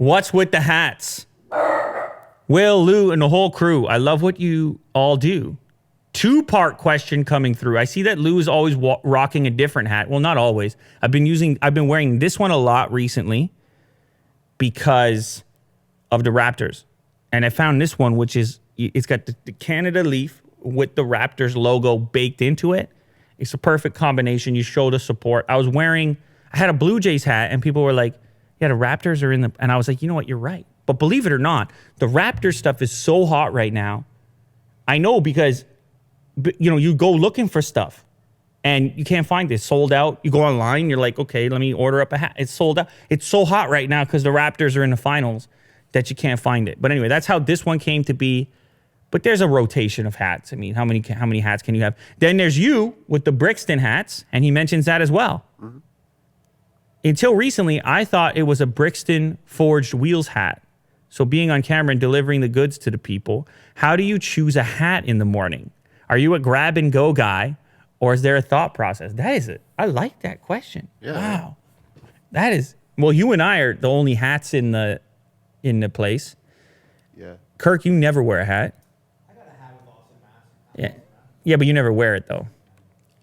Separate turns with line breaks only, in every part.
What's with the hats? Will, Lou, and the whole crew. I love what you all do. Two-part question coming through. I see that Lou is always rocking a different hat. Well, not always. I've been wearing this one a lot recently because of the Raptors. And I found this one, which is, it's got the Canada leaf with the Raptors logo baked into it. It's a perfect combination. You show the support. I had a Blue Jays hat, and people were like, yeah, the Raptors are in the, and I was like, you know what, you're right. But believe it or not, the Raptors stuff is so hot right now. I know because, you know, you go looking for stuff and you can't find it. It's sold out. You go online, you're like, okay, let me order up a hat. It's sold out. It's so hot right now because the Raptors are in the finals that you can't find it. But anyway, that's how this one came to be. But there's a rotation of hats. I mean, how many hats can you have? Then there's you with the Brixton hats, and he mentions that as well. Mm-hmm. Until recently, I thought it was a Brixton Forged Wheels hat. So being on camera and delivering the goods to the people, how do you choose a hat in the morning? Are you a grab and go guy, or is there a thought process? That is it. I like that question. Yeah. Wow. That is, well, you and I are the only hats in the place. Yeah. Kirk, you never wear a hat. I got a hat with awesome mask. Yeah, but you never wear it though.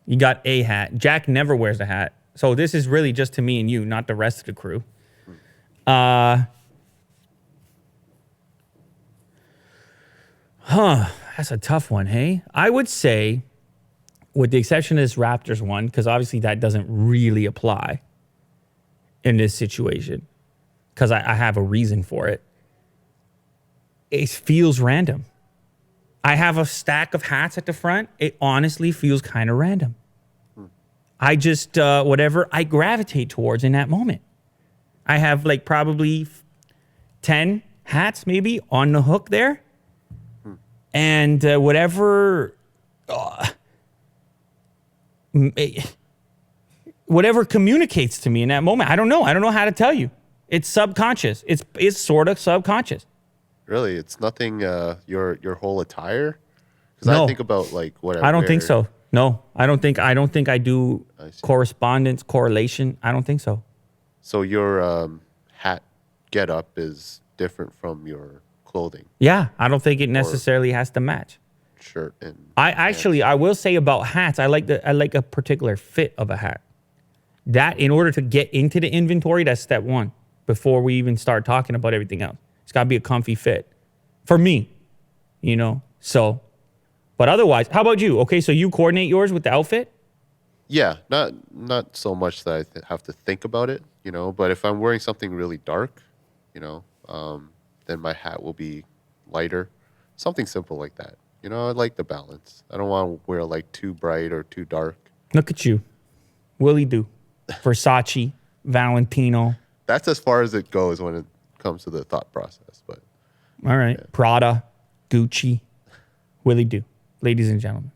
You got a hat. Jack never wears a hat. So this is really just to me and you, not the rest of the crew. That's a tough one, hey? I would say, with the exception of this Raptors one, because obviously that doesn't really apply in this situation, because I have a reason for it. It feels random. I have a stack of hats at the front. It honestly feels kind of random. I just, whatever I gravitate towards in that moment. I have like probably 10 hats maybe on the hook there. And whatever communicates to me in that moment. I don't know how to tell you. It's subconscious. It's sort of subconscious.
Really? It's nothing, your whole attire? Because
No.
I think about like what
I don't think so. No, I don't think I do correspondence, correlation. I don't think so.
So your hat get up is different from your clothing.
Yeah, I don't think it necessarily has to match.
Shirt and
I will say about hats, I like a particular fit of a hat. That in order to get into the inventory, that's step one before we even start talking about everything else. It's got to be a comfy fit for me, you know. So, but otherwise, how about you? Okay, so you coordinate yours with the outfit?
Yeah, not so much that I have to think about it, you know. But if I'm wearing something really dark, you know, then my hat will be lighter. Something simple like that. You know, I like the balance. I don't want to wear like too bright or too dark.
Look at you. Willie do. Versace, Valentino.
That's as far as it goes when it comes to the thought process. But
all right. Yeah. Prada, Gucci, Willie do. Ladies and gentlemen.